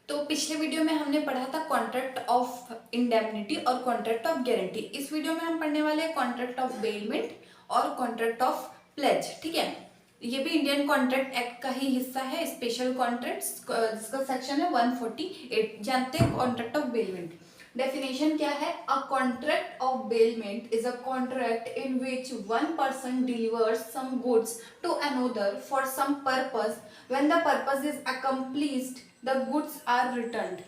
तो पिछले वीडियो में हमने पढ़ा था कॉन्ट्रैक्ट ऑफ इंडेमनिटी और कॉन्ट्रैक्ट ऑफ गारंटी। इस वीडियो में हम पढ़ने वाले हैं कॉन्ट्रैक्ट ऑफ बेलमेंट और कॉन्ट्रैक्ट ऑफ प्लेज। ठीक है, ये भी इंडियन कॉन्ट्रैक्ट एक्ट का ही हिस्सा है, स्पेशल कॉन्ट्रैक्ट्स जिसका सेक्शन है 148। जानते हैं कॉन्ट्रैक्ट ऑफ बेलमेंट डेफिनेशन क्या है? A contract of bailment is a contract in which one person delivers some goods to another for some purpose when the purpose is accomplished the goods are returned.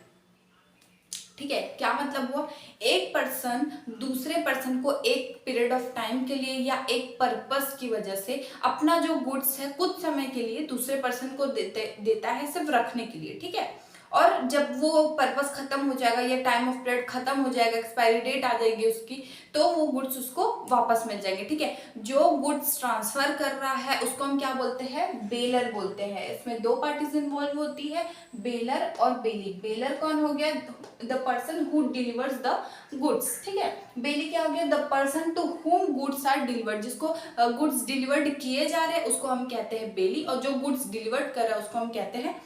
ठीक है, क्या मतलब हुआ? एक person दूसरे person को एक पीरियड ऑफ टाइम के लिए या एक पर्पस की वजह से अपना जो गुड्स है कुछ समय के लिए दूसरे पर्सन को देता है, सिर्फ रखने के लिए। ठीक है, और जब वो पर्पस खत्म हो जाएगा या टाइम ऑफ पीरियड खत्म हो जाएगा, एक्सपायरी डेट आ जाएगी उसकी, तो वो गुड्स उसको वापस मिल जाएंगे। ठीक है, जो गुड्स ट्रांसफर कर रहा है उसको हम क्या बोलते हैं? बेलर बोलते हैं। इसमें दो पार्टीज इन्वॉल्व होती है, बेलर और बेली। बेलर कौन हो गया? The person who delivers the goods. ठीक है, बेली क्या हो गया? The person to whom goods are delivered. जिसको गुड्स डिलीवर्ड किए जा रहे हैं उसको हम कहते हैं बेली, और जो गुड्स डिलीवर्ड कर रहा है उसको हम कहते हैं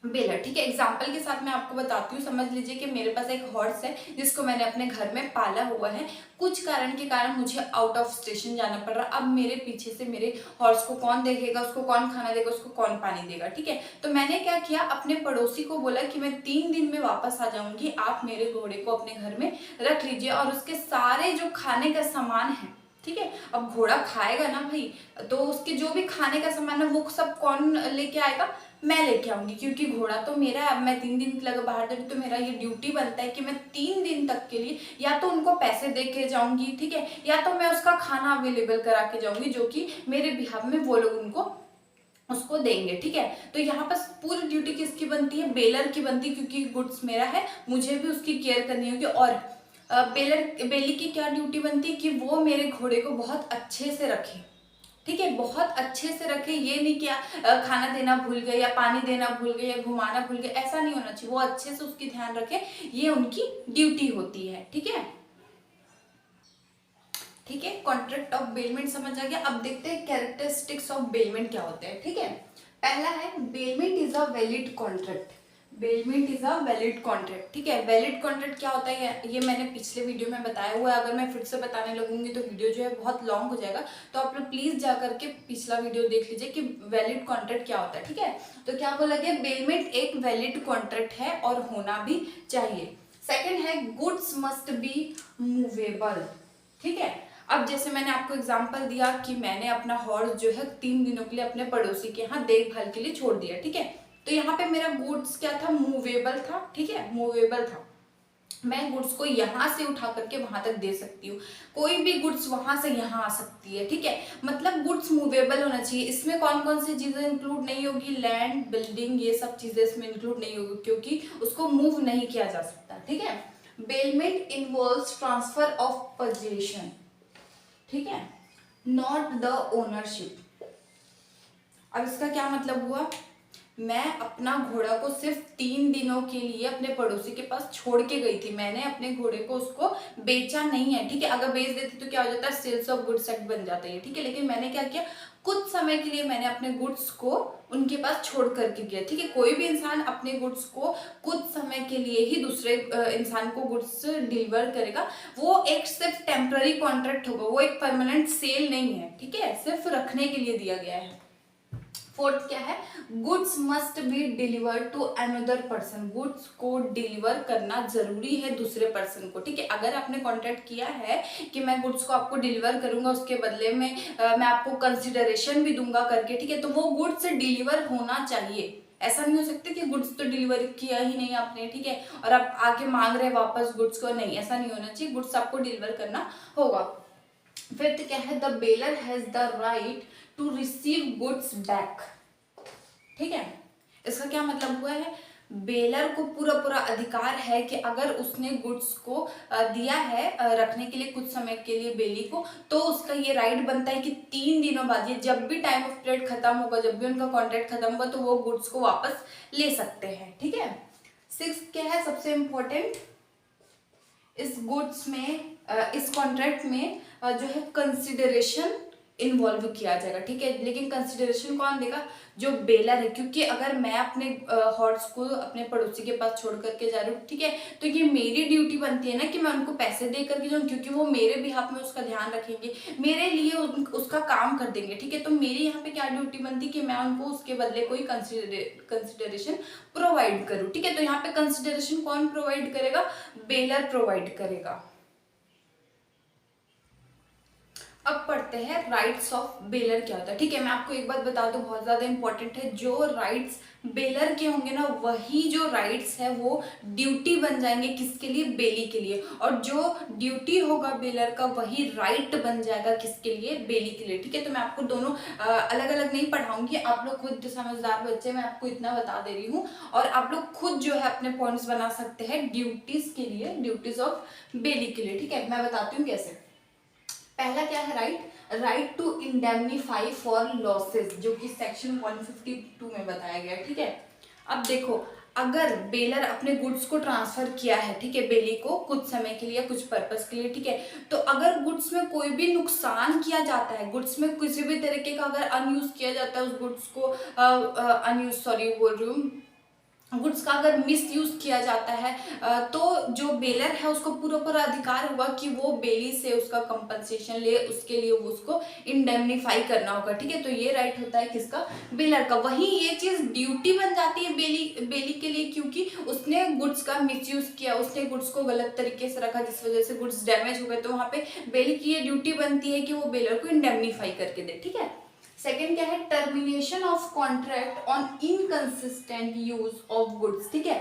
बेलर। ठीक है, एग्जाम्पल के साथ मैं आपको बताती हूँ। समझ लीजिए कि मेरे पास एक हॉर्स है जिसको मैंने अपने घर में पाला हुआ है। कुछ कारण के कारण मुझे आउट ऑफ स्टेशन जाना पड़ रहा। अब मेरे पीछे से मेरे हॉर्स को कौन देखेगा, उसको कौन खाना देगा, उसको कौन पानी देगा? ठीक है, तो मैंने क्या किया, अपने पड़ोसी को बोला कि मैं 3 दिन में वापस आ जाऊंगी, आप मेरे घोड़े को अपने घर में रख लीजिए और उसके सारे जो खाने का सामान है। ठीक है, अब घोड़ा खाएगा ना भाई, तो उसके जो भी खाने का सामान है वो सब कौन लेके आएगा? मैं लेके आऊंगी, क्योंकि घोड़ा तो मेरा है। अब मैं 3 दिन के लिए बाहर जा रही हूँ तो मेरा ये ड्यूटी बनता है कि मैं 3 दिन तक के लिए या तो उनको पैसे दे के जाऊंगी, ठीक है, या तो मैं उसका खाना अवेलेबल करा के जाऊंगी, जो कि मेरे बिहाफ में वो लोग उनको उसको देंगे। ठीक है, तो यहाँ पर पूरी ड्यूटी किसकी बनती है? बेलर की बनती है, क्योंकि गुड्स मेरा है, मुझे भी उसकी केयर करनी होगी। और बेली की क्या ड्यूटी बनती है कि वो मेरे घोड़े को बहुत अच्छे से रखे। ठीक है, बहुत अच्छे से रखे। ये नहीं कि खाना देना भूल गए या पानी देना भूल गए या घुमाना भूल गए, ऐसा नहीं होना चाहिए। वो अच्छे से उसकी ध्यान रखे, ये उनकी ड्यूटी होती है। ठीक है, ठीक है, कॉन्ट्रैक्ट ऑफ बेलमेंट समझ आ गया। अब देखते हैं कैरेक्टरिस्टिक्स ऑफ बेलमेंट क्या होते हैं। ठीक है, पहला है bailment is a valid contract. Bailment is a valid contract. ठीक है, वैलिड कॉन्ट्रैक्ट क्या होता है ये मैंने पिछले वीडियो में बताया हुआ है। अगर मैं फिर से बताने लगूंगी तो वीडियो जो है बहुत लॉन्ग हो जाएगा, तो आप लोग प्लीज जा करके पिछला वीडियो देख लीजिए कि वैलिड कॉन्ट्रैक्ट क्या होता है। ठीक है, तो क्या बोला गया? बेलमेंट एक वैलिड कॉन्ट्रैक्ट है और होना भी चाहिए। सेकेंड है गुड्स मस्ट बी मूवेबल। ठीक है, अब जैसे मैंने आपको एग्जांपल दिया कि मैंने अपना हॉर्स जो है 3 दिनों के लिए अपने पड़ोसी के यहाँ देखभाल के लिए छोड़ दिया। ठीक है, तो यहाँ पे मेरा गुड्स क्या था? मूवेबल था। ठीक है, मूवेबल था। मैं गुड्स को यहाँ से उठा करके वहां तक दे सकती हूँ, कोई भी गुड्स वहां से यहाँ आ सकती है। ठीक है, मतलब गुड्स मूवेबल होना चाहिए। इसमें कौन कौन सी चीजें इंक्लूड नहीं होगी? लैंड, बिल्डिंग, ये सब चीजें इसमें इंक्लूड नहीं होगी, क्योंकि उसको मूव नहीं किया जा सकता। ठीक है, bailment involves transfer of position. ठीक है, नॉट द ओनरशिप। अब इसका क्या मतलब हुआ? मैं अपना घोड़ा को सिर्फ 3 दिनों के लिए अपने पड़ोसी के पास छोड़ के गई थी। मैंने अपने घोड़े को उसको बेचा नहीं है। ठीक है, अगर बेच देती तो क्या हो जाता है? सेल्स ऑफ गुड्स एक्ट बन जाता है। ठीक है, लेकिन मैंने क्या किया? कुछ समय के लिए मैंने अपने गुड्स को उनके पास छोड़ करके किया। ठीक है, कोई भी इंसान अपने गुड्स को कुछ समय के लिए ही दूसरे इंसान को गुड्स डिलीवर करेगा। वो एक सिर्फ टेम्पररी कॉन्ट्रैक्ट होगा, वो एक परमानेंट सेल नहीं है। ठीक है, सिर्फ रखने के लिए दिया गया है। फोर्थ क्या है? Goods must be deliver to another person. Goods को डिलीवर करना जरूरी है दूसरे पर्सन को। ठीक है, अगर आपने कॉन्ट्रैक्ट किया है कि मैं गुड्स को आपको डिलीवर करूंगा, उसके बदले में मैं आपको कंसिडरेशन भी दूंगा करके, ठीक है, तो वो गुड्स डिलीवर होना चाहिए। ऐसा नहीं हो सकता कि गुड्स तो डिलीवर किया ही नहीं आपने, ठीक है, और आप आके मांग रहे वापस गुड्स को। नहीं, ऐसा नहीं होना चाहिए, गुड्स आपको डिलीवर करना होगा। फिफ्थ क्या है? The bailor has the right to receive goods back. ठीक है, इसका क्या मतलब हुआ है? बेलर को पूरा पूरा अधिकार है कि अगर उसने गुड्स को दिया है रखने के लिए कुछ समय के लिए बेली को, तो उसका ये राइट बनता है कि 3 दिनों बाद, ये जब भी टाइम ऑफ पीरियड खत्म होगा, जब भी उनका कॉन्ट्रैक्ट खत्म होगा, तो वो गुड्स को वापस ले सकते हैं। ठीक है, सिक्स क्या है? सबसे इंपॉर्टेंट, इस गुड्स में इस कॉन्ट्रैक्ट में जो है कंसिडरेशन इन्वॉल्व किया जाएगा, ठीक है। लेकिन कंसिडरेशन कौन देगा? जो बेलर है, क्योंकि अगर मैं अपने हॉर्स को अपने पड़ोसी के पास छोड़ करके जा रही हूँ, ठीक है, तो ये मेरी ड्यूटी बनती है ना कि मैं उनको पैसे दे करके जाऊँ, क्योंकि वो मेरे बिहाफ में उसका ध्यान रखेंगे, मेरे लिए उसका काम कर देंगे, ठीक है। तो मेरी यहाँ पे क्या ड्यूटी बनती है कि मैं उनको उसके बदले कोई कंसिडरेशन प्रोवाइड करूँ, ठीक है। तो यहाँ पे कंसिडरेशन कौन प्रोवाइड करेगा? बेलर प्रोवाइड करेगा। अब पढ़ते हैं राइट्स ऑफ बेलर क्या होता है, ठीक है। मैं आपको एक बात बता दूं, बहुत ज्यादा इंपॉर्टेंट है। जो राइट्स बेलर के होंगे ना, वही जो राइट्स है वो ड्यूटी बन जाएंगे किसके लिए? बेली के लिए। और जो ड्यूटी होगा बेलर का, वही राइट बन जाएगा किसके लिए? बेली के लिए, ठीक है। तो मैं आपको दोनों अलग अलग नहीं पढ़ाऊंगी, आप लोग खुद समझदार बच्चे, मैं आपको इतना बता दे रही हूँ, और आप लोग खुद जो है अपने पॉइंट्स बना सकते हैं ड्यूटीज के लिए, ड्यूटीज ऑफ बेली के लिए, ठीक है। मैं बताती हूँ कैसे। पहला क्या है? Right to indemnify for losses, जो कि सेक्शन 152 में बताया गया है, ठीक है। अब देखो, अगर बेलर अपने गुड्स को ट्रांसफर किया है, ठीक है, बेली को कुछ समय के लिए, कुछ पर्पस के लिए, ठीक है, तो अगर गुड्स में कोई भी नुकसान किया जाता है, गुड्स में किसी भी तरीके का अगर अनयूज किया जाता है, उस गुड्स को अनयूज, सॉरी बोल रही हूँ, गुड्स का अगर मिस यूज किया जाता है, तो जो बेलर है उसको पूरा पूरा अधिकार होगा कि वो बेली से उसका कंपनसेशन ले, उसके लिए वो उसको इंडेमनीफाई करना होगा, ठीक है। तो ये राइट होता है किसका? बेलर का। वही ये चीज ड्यूटी बन जाती है बेली के लिए, क्योंकि उसने गुड्स का मिस यूज किया, उसने गुड्स को गलत तरीके से रखा, जिस वजह से गुड्स डैमेज हो गए, तो वहां पे बेली की ये ड्यूटी बनती है कि वो बेलर को इंडेमनीफाई करके दे, ठीक है। सेकेंड क्या है? Termination of contract on inconsistent use of goods, ठीक है।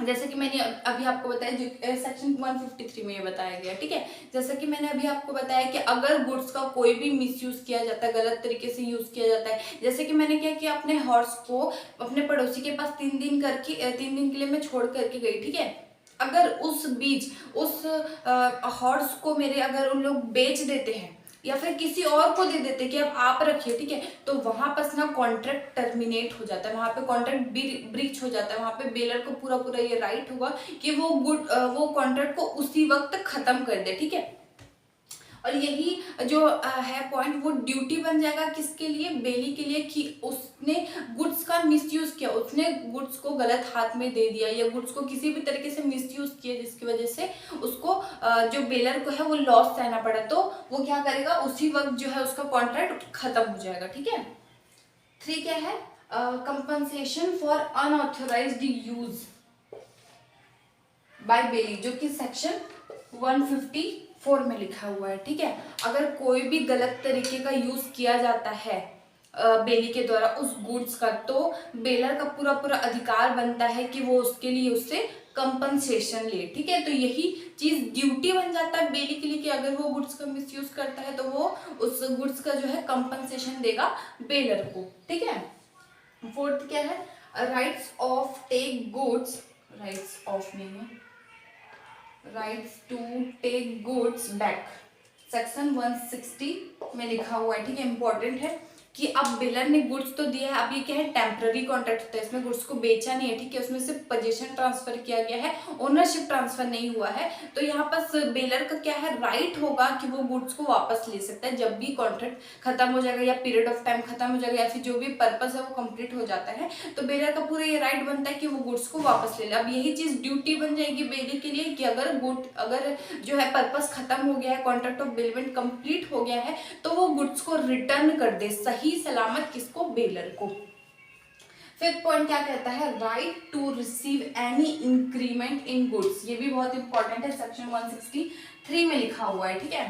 जैसे कि मैंने अभी आपको बताया, जो सेक्शन 153 में ये बताया गया, ठीक है। जैसे कि मैंने अभी आपको बताया कि अगर गुड्स का कोई भी मिसयूज किया जाता है, गलत तरीके से यूज किया जाता है, जैसे कि मैंने क्या किया, अपने हॉर्स को अपने पड़ोसी के पास 3 दिन के लिए मैं छोड़ करके गई, ठीक है। अगर उस बीच उस हॉर्स को मेरे अगर उन लोग बेच देते हैं या फिर किसी और को दे देते कि अब आप रखिए, ठीक है, तो वहां पर ना कॉन्ट्रैक्ट टर्मिनेट हो जाता है, वहां पे कॉन्ट्रैक्ट ब्रीच हो जाता है, वहां पे बेलर को पूरा पूरा ये राइट होगा कि वो कॉन्ट्रैक्ट को उसी वक्त खत्म कर दे, ठीक है। और यही जो है पॉइंट, वो ड्यूटी बन जाएगा किसके लिए? बेली के लिए, कि उसने गुड्स का मिसयूज किया, उसने गुड्स को गलत हाथ में दे दिया, या गुड्स को किसी भी तरीके से मिसयूज किया, जिसकी वजह से उसको जो बेलर को है वो लॉस सहना पड़ा, तो वो क्या करेगा? उसी वक्त जो है उसका कॉन्ट्रैक्ट खत्म हो जाएगा, ठीक है। 3 क्या है? Compensation for unauthorised use by bailee, जो कि सेक्शन 154 में लिखा हुआ है, ठीक है। अगर कोई भी गलत तरीके का यूज किया जाता है बेली के द्वारा उस गुड्स का, तो बेलर का पूरा पूरा अधिकार बनता है कि वो उसके लिए उससे कंपनसेशन ले, ठीक है। तो यही चीज ड्यूटी बन जाता है बेली के लिए कि अगर वो गुड्स का मिसयूज करता है तो वो उस गुड्स का जो है कंपनसेशन देगा बेलर को, ठीक है। 4th क्या है? Rights of take goods, rights of नहीं है, rights to take goods back, section 160 में लिखा हुआ है, ठीक है। इंपॉर्टेंट है कि अब बेलर ने गुड्स तो दिया है, अब ये क्या है? टेम्पररी कॉन्ट्रैक्ट होता है, इसमें गुड्स को बेचा नहीं है, ठीक है, उसमें सिर्फ पोजीशन ट्रांसफर किया गया है, ओनरशिप ट्रांसफर नहीं हुआ है। तो यहाँ पर बेलर का क्या है? राइट होगा कि वो गुड्स को वापस ले सकता है जब भी कॉन्ट्रैक्ट खत्म हो जाएगा, या पीरियड ऑफ टाइम खत्म हो जाएगा, या फिर जो भी पर्पस है वो कंप्लीट हो जाता है, तो बेलर का पूरा ये राइट बनता है कि वो गुड्स को वापस ले ले। अब यही चीज ड्यूटी बन जाएगी बेली के लिए कि अगर जो है पर्पस खत्म हो गया है, कॉन्ट्रैक्ट ऑफ बेलमेंट कंप्लीट हो गया है, तो वो गुड्स को रिटर्न कर दे सही सलामत, किसको? बेलर को। 5th पॉइंट क्या कहता है? Right to receive any increment in goods, ये भी बहुत इंपॉर्टेंट है, सेक्शन 163 में लिखा हुआ है, ठीक है।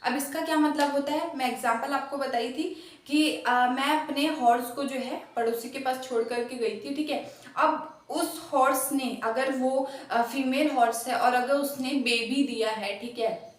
अब इसका क्या मतलब होता है? मैं एग्जांपल आपको बताई थी कि मैं अपने हॉर्स को जो है पड़ोसी के पास छोड़ करके गई थी, ठीक है। अब उस हॉर्स ने, अगर वो फीमेल हॉर्स है और अगर उसने बेबी दिया है, ठीक है,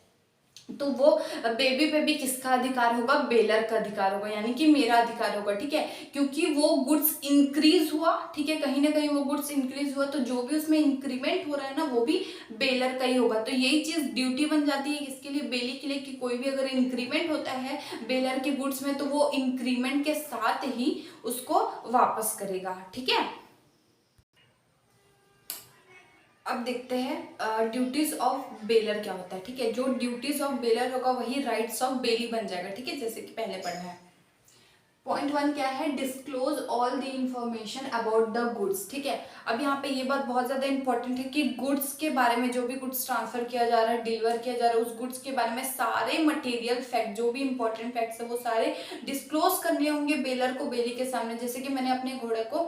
तो वो बेबी पे भी किसका अधिकार होगा? बेलर का अधिकार होगा, यानी कि मेरा अधिकार होगा, ठीक है, क्योंकि वो गुड्स इंक्रीज हुआ, ठीक है, कहीं ना कहीं वो गुड्स इंक्रीज हुआ, तो जो भी उसमें इंक्रीमेंट हो रहा है ना, वो भी बेलर का ही होगा। तो यही चीज ड्यूटी बन जाती है किसके लिए? बेली के लिए, कि कोई भी अगर इंक्रीमेंट होता है बेलर के गुड्स में, तो वो इंक्रीमेंट के साथ ही उसको वापस करेगा, ठीक है। अब देखते हैं ड्यूटीज ऑफ बेलर क्या होता है। ठीक है, जो ड्यूटीज ऑफ बेलर होगा वही राइट्स ऑफ बेली बन जाएगा। ठीक है, जैसे कि पहले पढ़ा है। पॉइंट 1 क्या है, disclose all the information about the goods. ठीक है, अब यहाँ पे ये बात बहुत ज्यादा इंपॉर्टेंट है कि गुड्स के बारे में, जो भी गुड्स ट्रांसफर किया जा रहा है, डिलीवर किया जा रहा है, उस गुड्स के बारे में सारे मटेरियल फैक्ट, जो भी इंपॉर्टेंट फैक्ट्स है वो सारे डिस्क्लोज करने होंगे बेलर को बेली के सामने। जैसे कि मैंने अपने घोड़े को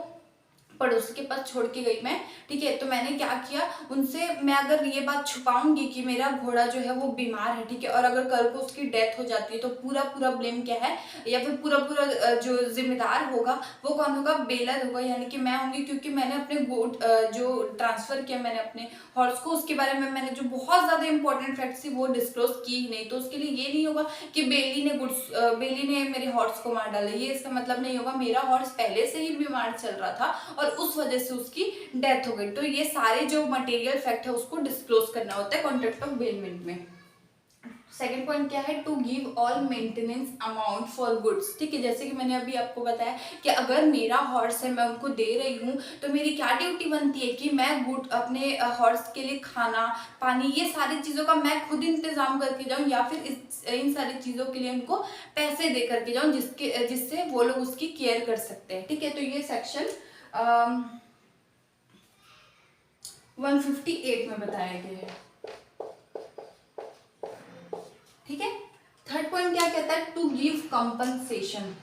पड़ोसी के पास छोड़ के गई मैं। ठीक है, तो मैंने क्या किया, उनसे मैं अगर ये बात छुपाऊंगी कि मेरा घोड़ा जो है वो बीमार है, ठीक है, और अगर कल को उसकी डेथ हो जाती है तो पूरा पूरा ब्लेम क्या है, या फिर पूरा पूरा जो जिम्मेदार होगा वो कौन होगा, बेलर होगा, यानी कि मैं होंगी, क्योंकि मैंने अपने गोट जो ट्रांसफर किया मैंने अपने हॉर्स को, उसके बारे में मैंने जो बहुत ज्यादा इंपॉर्टेंट फैक्ट्स थी वो डिस्क्लोज की ही नहीं। तो उसके लिए ये नहीं होगा कि बेली ने मेरे हॉर्स को मार डाला, ये इसका मतलब नहीं होगा। मेरा हॉर्स पहले से ही बीमार चल रहा था और उस वजह से उसकी डेथ हो गई। तो ये सारे जो मटेरियल फैक्ट है उसको डिस्क्लोज करना होता है कॉन्ट्रैक्ट ऑफ बेलमेंट में। सेकेंड पॉइंट क्या है, to give all maintenance amount for goods. ठीक है, जैसे कि मैंने अभी आपको बताया कि अगर मेरा हॉर्स है, मैं उनको दे रही हूँ, तो मेरी क्या ड्यूटी बनती है कि मैं अपने हॉर्स के लिए खाना पानी ये सारी चीज़ों का मैं खुद इंतजाम करके जाऊँ, या फिर इन सारी चीज़ों के लिए उनको पैसे दे करके जाऊँ, जिससे वो लोग उसकी केयर कर सकते हैं। ठीक है, तो ये सेक्शन 158 में बताया गया है। ठीक है, थर्ड पॉइंट क्या कहता है, टू गिव कंपनसेशन।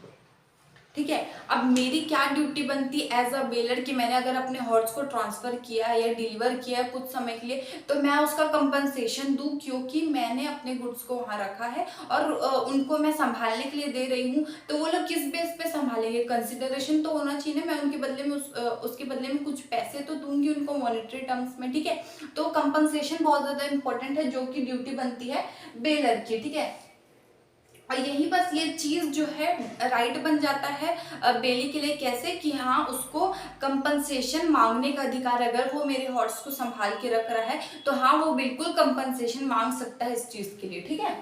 ठीक है, अब मेरी क्या ड्यूटी बनती है एज अ बेलर कि मैंने अगर अपने हॉर्स को ट्रांसफर किया है या डिलीवर किया है कुछ समय के लिए, तो मैं उसका कंपनसेशन दूं, क्योंकि मैंने अपने गुड्स को वहां रखा है और उनको मैं संभालने के लिए दे रही हूँ। तो वो लोग किस बेस पे संभालेंगे, कंसिडरेशन तो होना चाहिए ना, मैं उनके बदले में उसके बदले में कुछ पैसे तो दूंगी उनको मॉनेटरी टर्म्स में। ठीक है, तो कंपनसेशन बहुत ज्यादा इंपॉर्टेंट है, जो कि ड्यूटी बनती है बेलर की। ठीक है, और यही बस ये चीज जो है राइट बन जाता है बेली के लिए, कैसे कि हाँ उसको कंपनसेशन मांगने का अधिकार, अगर वो मेरे हॉर्स को संभाल के रख रहा है तो हाँ वो बिल्कुल कंपनसेशन मांग सकता है इस चीज के लिए। ठीक है,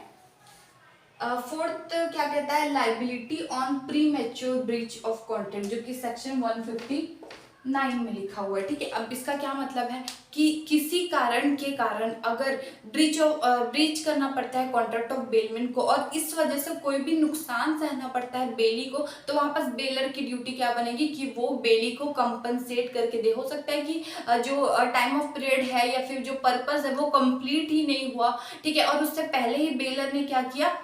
फोर्थ क्या कहता है, liability on pre mature breach of contract, जो कि सेक्शन 159 में लिखा हुआ है। ठीक है, अब इसका क्या मतलब है कि किसी कारण के कारण अगर ब्रीच करना पड़ता है कॉन्ट्रैक्ट ऑफ बेलमेंट को, और इस वजह से कोई भी नुकसान सहना पड़ता है बेली को, तो वहां पर बेलर की ड्यूटी क्या बनेगी कि वो बेली को कंपनसेट करके दे। हो सकता है कि जो टाइम ऑफ पीरियड है या फिर जो पर्पस है वो कंप्लीट ही नहीं हुआ। ठीक है, और उससे पहले ही बेलर ने क्या किया,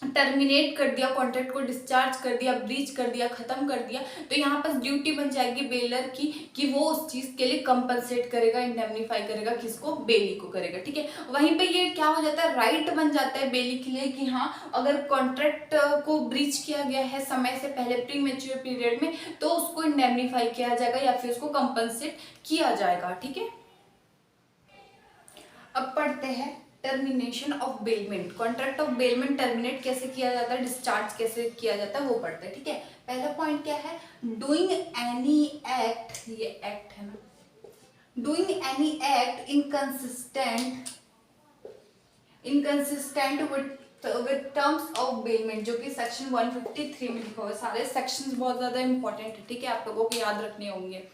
टर्मिनेट कर दिया कॉन्ट्रैक्ट को, डिस्चार्ज कर दिया, ब्रीच कर दिया, खत्म कर दिया। तो यहाँ पर ड्यूटी बन जाएगी बेलर की कि वो उस चीज के लिए कंपनसेट करेगा, इंडेमनीफाई करेगा, किसको, बेली को करेगा। ठीक है, वहीं पे ये क्या हो जाता है, राइट बन जाता है बेली के लिए कि हाँ अगर कॉन्ट्रैक्ट को ब्रीच किया गया है समय से पहले प्री मैच्योर पीरियड में, तो उसको इंडेमनीफाई किया जाएगा या फिर उसको कंपनसेट किया जाएगा। ठीक है, अब पढ़ते हैं termination of bailment. Contract of bailment terminate कैसे किया जाता है, डिस्चार्ज कैसे किया जाता है वो पढ़ते हैं। ठीक है, पहला पॉइंट क्या है, डूइंग एनी एक्ट, ये एक्ट है ना, doing any act inconsistent with terms of bailment, जो कि सेक्शन 153 में लिखा हुआ है। सारे सेक्शंस बहुत ज्यादा इंपॉर्टेंट है। ठीक है, आप लोगों को याद रखने होंगे।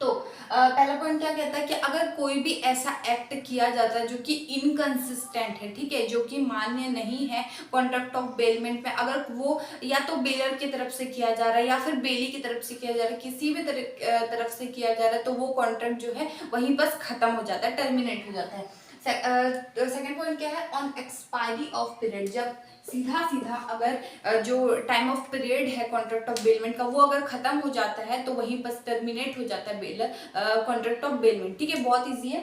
तो पहला पॉइंट क्या कहता है कि अगर कोई भी ऐसा एक्ट किया जाता है जो कि इनकंसिस्टेंट है, ठीक है, जो कि मान्य नहीं है कॉन्ट्रैक्ट ऑफ बेलमेंट में, अगर वो या तो बेलर की तरफ से किया जा रहा है या फिर बेली की तरफ से किया जा रहा है, किसी भी तरफ से किया जा रहा है, तो वो कॉन्ट्रैक्ट जो है वहीं बस खत्म हो जाता है, टर्मिनेट हो जाता है। सेकेंड पॉइंट क्या है, ऑन एक्सपायरी ऑफ पीरियड, जब सीधा सीधा अगर जो टाइम ऑफ पीरियड है कॉन्ट्रैक्ट ऑफ बेलमेंट का वो अगर खत्म हो जाता है तो वहीं बस टर्मिनेट हो जाता है बेलर कॉन्ट्रैक्ट ऑफ बेलमेंट। ठीक है, बहुत इजी है,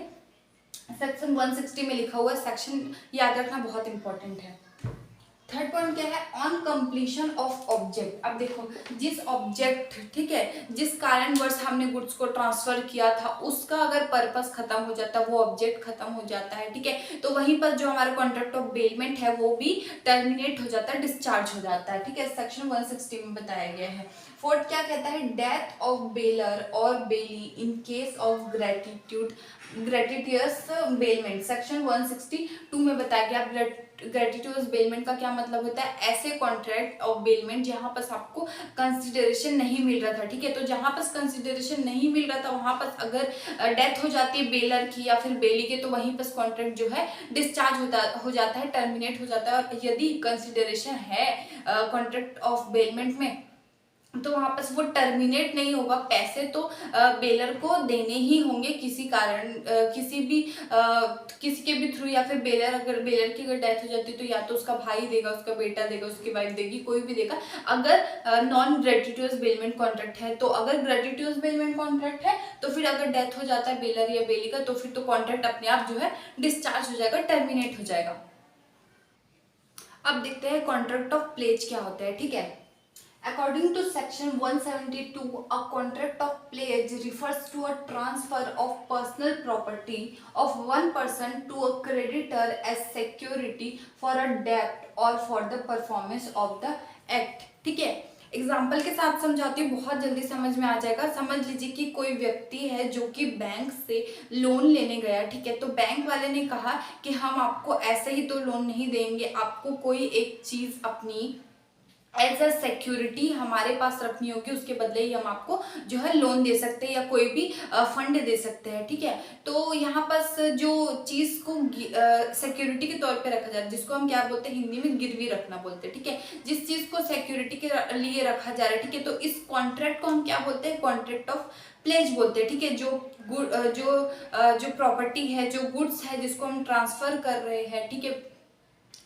सेक्शन 160 में लिखा हुआ है, सेक्शन याद रखना बहुत इंपॉर्टेंट है। थर्ड पॉइंट क्या है, ऑन कंप्लीशन ऑफ ऑब्जेक्ट। अब देखो, जिस ऑब्जेक्ट, ठीक है, जिस कारणवश हमने गुड्स को ट्रांसफर किया था उसका अगर पर्पस खत्म हो जाता है, वो ऑब्जेक्ट खत्म हो जाता है, ठीक है, तो वहीं पर जो हमारा कॉन्ट्रैक्ट ऑफ बेलमेंट है वो भी टर्मिनेट हो जाता है, डिस्चार्ज हो जाता है। ठीक है, सेक्शन 160 में बताया गया है। फोर्थ क्या कहता है, डेथ ऑफ बेलर और bailee in case of gratuitous bailment. Section 162 में बताया गया ग्रेटिट्यूस बेलमेंट का क्या मतलब होता है, ऐसे कॉन्ट्रैक्ट ऑफ बेलमेंट जहां पर आपको कंसिडरेशन नहीं मिल रहा था, ठीक है। तो जहां पर कंसिडरेशन नहीं मिल रहा था वहां पर अगर डेथ हो जाती है बेलर की या फिर बेली के, तो वहीं पर कॉन्ट्रैक्ट जो है डिस्चार्ज हो जाता है, टर्मिनेट हो जाता है। और यदि कंसिडरेशन है कॉन्ट्रैक्ट ऑफ बेलमेंट में, तो वहां पर वो टर्मिनेट नहीं होगा। पैसे तो बेलर को देने ही होंगे किसी कारण, किसी के भी थ्रू, या फिर बेलर की अगर डेथ हो जाती है तो या तो उसका भाई देगा, उसका बेटा देगा, उसकी वाइफ देगी, कोई भी देगा, अगर नॉन ग्रेटिट्यूस बेलमेंट कॉन्ट्रैक्ट है। तो अगर ग्रेटिट्यूस बेलमेंट कॉन्ट्रैक्ट है तो फिर अगर डेथ हो जाता है बेलर या बेली का, तो फिर तो कॉन्ट्रैक्ट अपने आप जो है डिस्चार्ज हो जाएगा, टर्मिनेट हो जाएगा। अब देखते हैं कॉन्ट्रैक्ट ऑफ प्लेज क्या होता है, ठीक है। According to section 172, a contract of pledge refers to a transfer of personal property of one person to a creditor as security for a debt or for the performance of the act, ठीक है। Example के साथ समझाती हूँ, बहुत जल्दी समझ में आ जाएगा। समझ लीजिए कि कोई व्यक्ति है जो कि बैंक से लोन लेने गया, ठीक है। तो बैंक वाले ने कहा कि हम आपको ऐसे ही तो लोन नहीं देंगे, आपको कोई एक चीज अपनी एज अ सिक्योरिटी हमारे पास रखनी होगी, उसके बदले ही हम आपको जो है लोन दे सकते हैं या कोई भी फंड दे सकते हैं, ठीक है। तो यहाँ पास जो चीज को सिक्योरिटी के तौर पे रखा जाए, जिसको हम क्या बोलते हैं हिंदी में गिरवी रखना बोलते हैं, ठीक है। जिस चीज को सिक्योरिटी के लिए रखा जा रहा है, ठीक है, तो इस कॉन्ट्रैक्ट को हम क्या बोलते हैं, कॉन्ट्रैक्ट ऑफ प्लेज बोलते हैं, ठीक है। जो प्रॉपर्टी है, जो गुड्स है जिसको हम ट्रांसफर कर रहे हैं, ठीक है,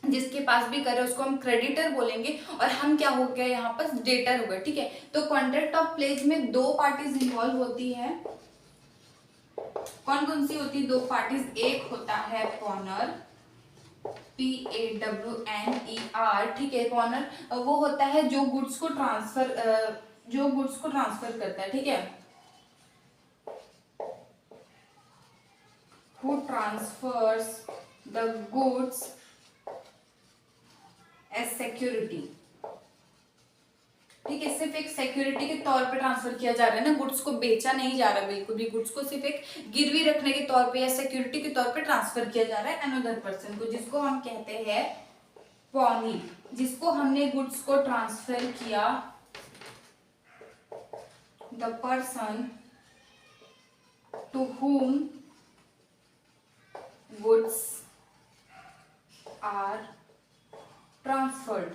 जिसके पास भी करे उसको हम क्रेडिटर बोलेंगे, और हम क्या हो गया यहाँ पर डेटर हो गए, ठीक है। तो कॉन्ट्रैक्ट ऑफ प्लेज में दो पार्टीज इन्वॉल्व होती है। कौन कौन सी होती है दो पार्टीज, एक होता है पॉनर, PAWNER, ठीक है। पॉनर वो होता है जो गुड्स को ट्रांसफर करता है, ठीक है, who transfers the goods as security, ठीक है। सिर्फ एक सिक्योरिटी के तौर पे ट्रांसफर किया जा रहा है ना, गुड्स को बेचा नहीं जा रहा बिल्कुल भी, गुड्स को सिर्फ एक गिरवी रखने के तौर पे या सिक्योरिटी के तौर पे ट्रांसफर किया जा रहा है अनदर पर्सन को, जिसको हम कहते हैं पॉनी। जिसको हमने गुड्स को ट्रांसफर किया, the person to whom goods are transferred,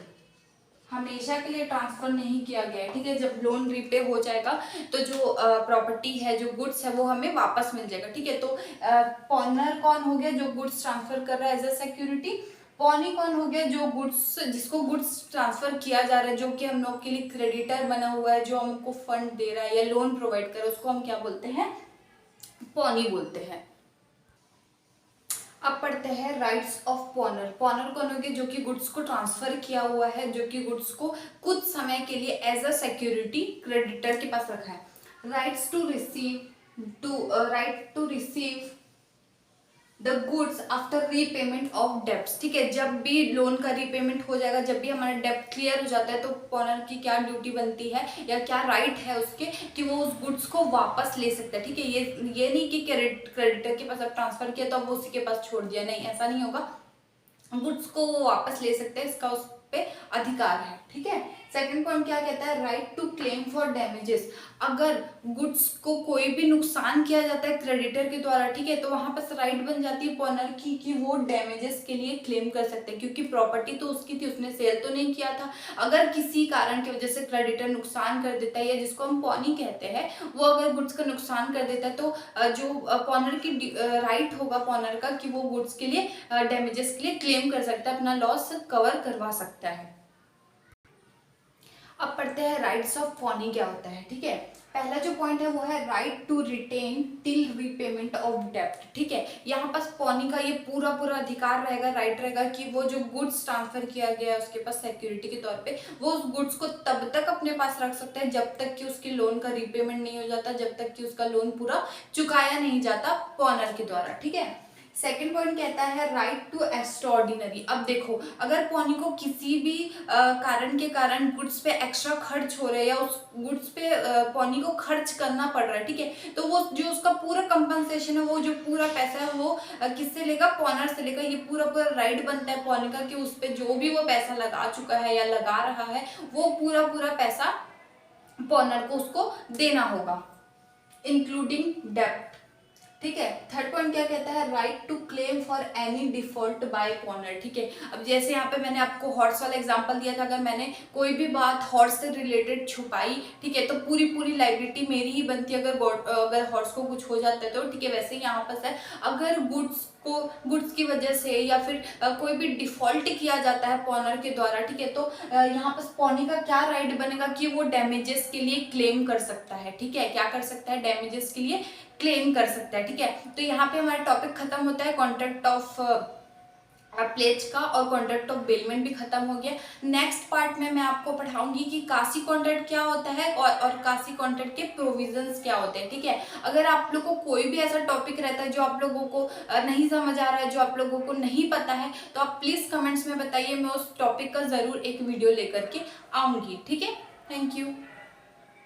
हमेशा के लिए ट्रांसफर नहीं किया गया, ठीक है। जब लोन रीपे हो जाएगा तो जो प्रॉपर्टी है, जो गुड्स है, वो हमें वापस मिल जाएगा, ठीक है। तो पॉनर कौन हो गया, जो गुड्स ट्रांसफर कर रहा है एज अ सिक्योरिटी। पॉनी कौन हो गया, जो गुड्स, जिसको गुड्स ट्रांसफर किया जा रहा है, जो कि हम लोग के लिए क्रेडिटर बना हुआ है, जो हमको फंड दे रहा है या लोन प्रोवाइड कर रहा है, उसको हम क्या बोलते हैं, पॉनी बोलते हैं। अब पढ़ते हैं राइट्स ऑफ पॉनर। पॉनर कौन हो गया, जो कि गुड्स को ट्रांसफर किया हुआ है, जो कि गुड्स को कुछ समय के लिए एज अ सिक्योरिटी क्रेडिटर के पास रखा है। Right to receive the goods after repayment of debts, ठीक है। जब भी लोन का रीपेमेंट हो जाएगा, जब भी हमारा डेब्ट क्लियर हो जाता है, तो पॉनर की क्या ड्यूटी बनती है या क्या राइट है उसके, कि वो उस गुड्स को वापस ले सकता है, ठीक है। ये नहीं कि क्रेडिटर के पास अब ट्रांसफर किया तो अब वो उसी के पास छोड़ दिया, नहीं, ऐसा नहीं होगा। गुड्स को वो वापस ले सकते हैं, इसका उस पे अधिकार है, ठीक है। सेकंड पॉइंट क्या कहता है, right to claim for damages. अगर गुड्स को कोई भी नुकसान किया जाता है क्रेडिटर के द्वारा, ठीक है, तो वहां पर राइट बन जाती है पॉनर की कि वो डैमेजेस के लिए क्लेम कर सकते हैं, क्योंकि प्रॉपर्टी तो उसकी थी, उसने सेल तो नहीं किया था। अगर किसी कारण की वजह से क्रेडिटर नुकसान कर देता है, या जिसको हम पॉनी कहते हैं, वो अगर गुड्स का नुकसान कर देता है, तो जो पॉनर की राइट होगा पॉनर का कि वो गुड्स के लिए डैमेजेस के लिए क्लेम कर सकता है, अपना लॉस कवर करवा सकता है। अब पढ़ते हैं राइट्स ऑफ पॉनी क्या होता है, ठीक है। पहला जो पॉइंट है वो है right to retain till repayment of डेब्ट, ठीक है। यहाँ पास पॉनी का ये पूरा अधिकार रहेगा, राइट रहेगा कि वो जो गुड्स ट्रांसफर किया गया है उसके पास सिक्योरिटी के तौर पे, वो उस गुड्स को तब तक अपने पास रख सकता है जब तक कि उसके लोन का रीपेमेंट नहीं हो जाता, जब तक कि उसका लोन पूरा चुकाया नहीं जाता पॉनर के द्वारा, ठीक है। सेकंड पॉइंट कहता है राइट टू एक्स्ट्राऑर्डिनरी। अब देखो, अगर पौनी को किसी भी कारण के कारण गुड्स पे एक्स्ट्रा खर्च हो रहा है या उस गुड्स पे पौनी को खर्च करना पड़ रहा है, ठीक है, तो वो जो उसका पूरा कंपनसेशन है, वो जो पूरा पैसा है वो किससे लेगा, पॉनर से लेगा। ये पूरा पूरा राइट बनता है पौनी का कि उस पर जो भी वो पैसा लगा चुका है या लगा रहा है, वो पूरा पूरा पैसा पॉनर को उसको देना होगा, इंक्लूडिंग डेप्ट। ठीक है। थर्ड पॉइंट क्या कहता है, right to claim for any default by pawnor. ठीक है। अब जैसे यहाँ पे मैंने आपको हॉर्स वाला एग्जांपल दिया था, अगर मैंने कोई भी बात हॉर्स से रिलेटेड छुपाई, ठीक है, तो पूरी पूरी लाइबिलिटी मेरी ही बनती है अगर हॉर्स को कुछ हो जाता है तो। ठीक है। वैसे ही यहाँ पर है, अगर गुड्स की वजह से या फिर कोई भी डिफॉल्ट किया जाता है पॉनर के द्वारा, ठीक है, तो यहाँ पर पॉनी का क्या राइट बनेगा कि वो डैमेजेस के लिए क्लेम कर सकता है। ठीक है। क्या कर सकता है, डैमेजेस के लिए क्लेम कर सकता है। ठीक है। तो यहाँ पे हमारा टॉपिक खत्म होता है कॉन्ट्रैक्ट ऑफ प्लेज का, और कॉन्ट्रैक्ट ऑफ बेलमेंट भी खत्म हो गया। नेक्स्ट पार्ट में मैं आपको पढ़ाऊंगी कि कासी कॉन्ट्रैक्ट क्या होता है और कासी कॉन्ट्रैक्ट के प्रोविजंस क्या होते हैं। ठीक है। अगर आप लोग को कोई भी ऐसा टॉपिक रहता है जो आप लोगों को नहीं समझ आ रहा है, जो आप लोगों को नहीं पता है, तो आप प्लीज कमेंट्स में बताइए, मैं उस टॉपिक का जरूर एक वीडियो लेकर के आऊंगी। ठीक है। Thank you.